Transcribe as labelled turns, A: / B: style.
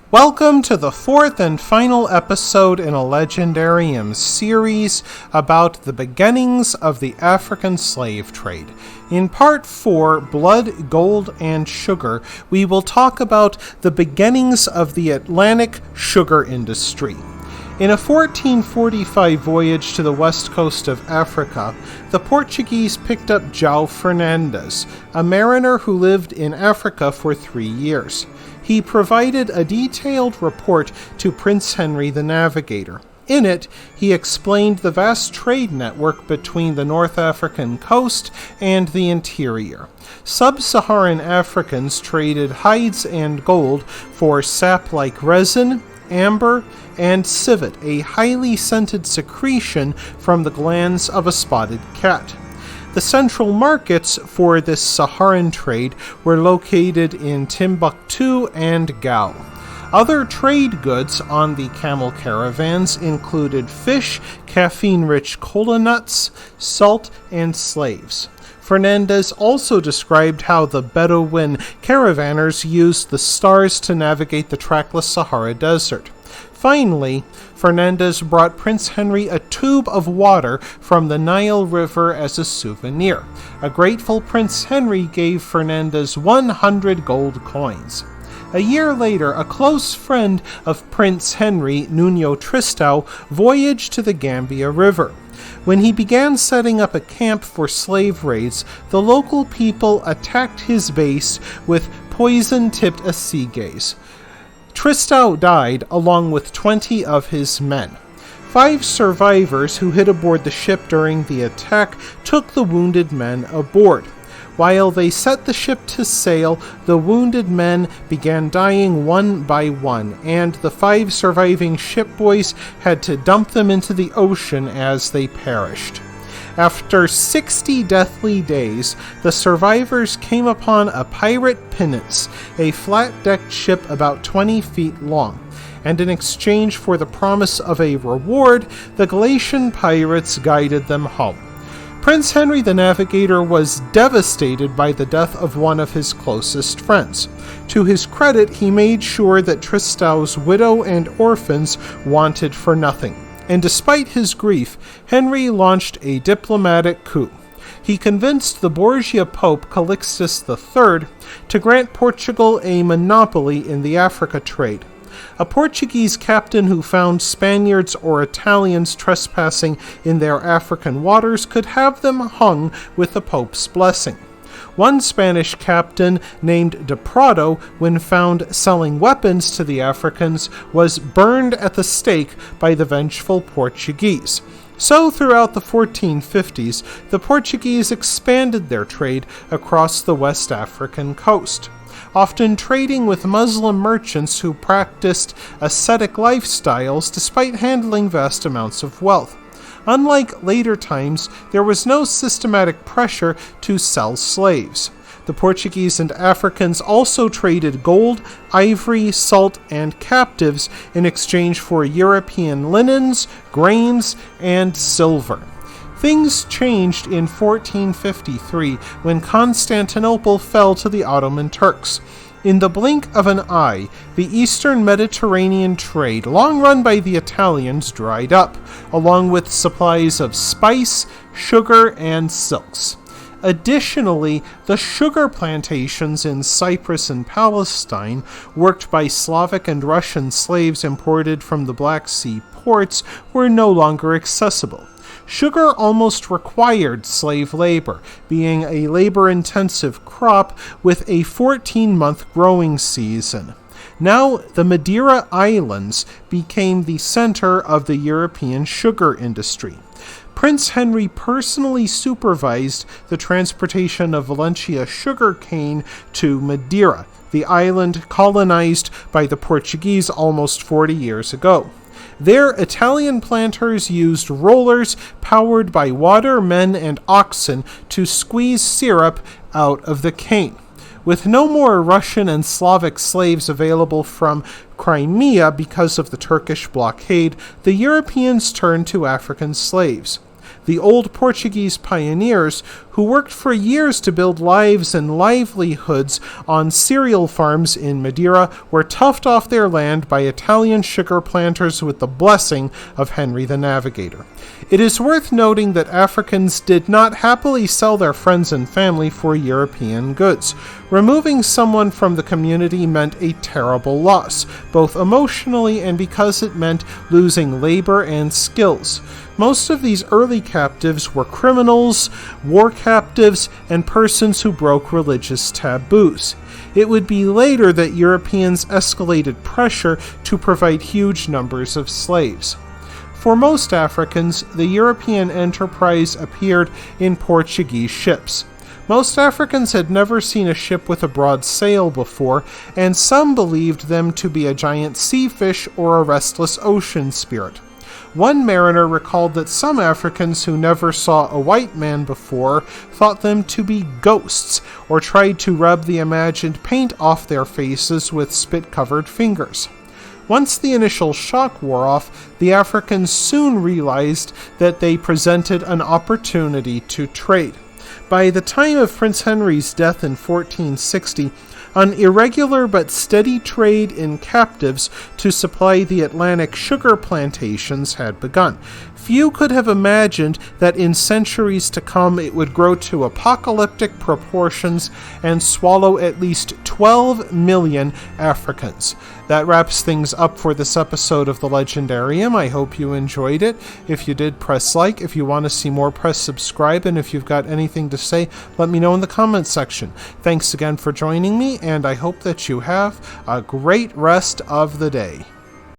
A: Welcome to the fourth and final episode in a Legendarium series about the beginnings of the African slave trade. In Part 4, Blood, Gold, and Sugar, we will talk about the beginnings of the Atlantic sugar industry. In a 1445 voyage to the west coast of Africa, the Portuguese picked up JOAO Fernandes, a mariner who lived in Africa for 3 years. He provided a detailed report to Prince Henry the Navigator. In it, he explained the vast trade network between the North African coast and the interior. Sub-Saharan Africans traded hides and gold for sap-like resin, amber, and civet, a highly scented secretion from the glands of a spotted cat. The central markets for this Saharan trade were located in Timbuktu and Gao. Other trade goods on the camel caravans included fish, caffeine-rich cola nuts, salt, and slaves. Fernandes also described how the Bedouin caravanners used the stars to navigate the trackless Sahara Desert. Finally, Fernandes brought Prince Henry a tube of water from the Nile River as a souvenir. A grateful Prince Henry gave Fernandes 100 gold coins. A year later, a close friend of Prince Henry, NUNO TRISTAO, voyaged to the Gambia River. When he began setting up a camp for slave raids, the local people attacked his base with poison-tipped assegais. TRISTAO died along with 20 of his men. 5 survivors who hid aboard the ship during the attack took the wounded men aboard. While they set the ship to sail, the wounded men began dying one by one, and the 5 surviving shipboys had to dump them into the ocean as they perished. After 60 deathly days, the survivors came upon a pirate pinnace, a flat-decked ship about 20 feet long, and in exchange for the promise of a reward, the Galatian pirates guided them home. Prince Henry the Navigator was devastated by the death of one of his closest friends. To his credit, he made sure that TRISTAO's widow and orphans wanted for nothing. And despite his grief, Henry launched a diplomatic coup. He convinced the Borgia Pope Calixtus III to grant Portugal a monopoly in the Africa trade. A Portuguese captain who found Spaniards or Italians trespassing in their African waters could have them hung with the Pope's blessing. One Spanish captain named de Prado, when found selling weapons to the Africans, was burned at the stake by the vengeful Portuguese. So throughout the 1450s, the Portuguese expanded their trade across the West African coast, often trading with Muslim merchants who practiced ascetic lifestyles despite handling vast amounts of wealth. Unlike later times, there was no systematic pressure to sell slaves. The Portuguese and Africans also traded gold, ivory, salt, and captives in exchange for European linens, grains, and silver. Things changed in 1453 when Constantinople fell to the Ottoman Turks. In the blink of an eye, the Eastern Mediterranean trade, long run by the Italians, dried up, along with supplies of spice, sugar, and silks. Additionally, the sugar plantations in Cyprus and Palestine, worked by Slavic and Russian slaves imported from the Black Sea ports, were no longer accessible. Sugar almost required slave labor, being a labor-intensive crop with a 14-month growing season. Now, the Madeira Islands became the center of the European sugar industry. Prince Henry personally supervised the transportation of Valencia sugar cane to Madeira, the island colonized by the Portuguese almost 40 years ago. There, Italian planters used rollers powered by water, men, and oxen to squeeze syrup out of the cane. With no more Russian and Slavic slaves available from Crimea because of the Turkish blockade, the Europeans turned to African slaves. The old Portuguese pioneers, who worked for years to build lives and livelihoods on cereal farms in Madeira, were toughed off their land by Italian sugar planters with the blessing of Henry the Navigator. It is worth noting that Africans did not happily sell their friends and family for European goods. Removing someone from the community meant a terrible loss, both emotionally and because it meant losing labor and skills. Most of these early captives were criminals, war captives, and persons who broke religious taboos. It would be later that Europeans escalated pressure to provide huge numbers of slaves. For most Africans, the European enterprise appeared in Portuguese ships. Most Africans had never seen a ship with a broad sail before, and some believed them to be a giant sea fish or a restless ocean spirit. One mariner recalled that some Africans who never saw a white man before thought them to be ghosts, or tried to rub the imagined paint off their faces with spit-covered fingers. Once the initial shock wore off, the Africans soon realized that they presented an opportunity to trade. By the time of Prince Henry's death in 1460, an irregular but steady trade in captives to supply the Atlantic sugar plantations had begun. Few could have imagined that in centuries to come it would grow to apocalyptic proportions and swallow at least 12 million Africans. That wraps things up for this episode of The Legendarium. I hope you enjoyed it. If you did, press like. If you want to see more, press subscribe. And if you've got anything to say, let me know in the comments section. Thanks again for joining me, and I hope that you have a great rest of the day.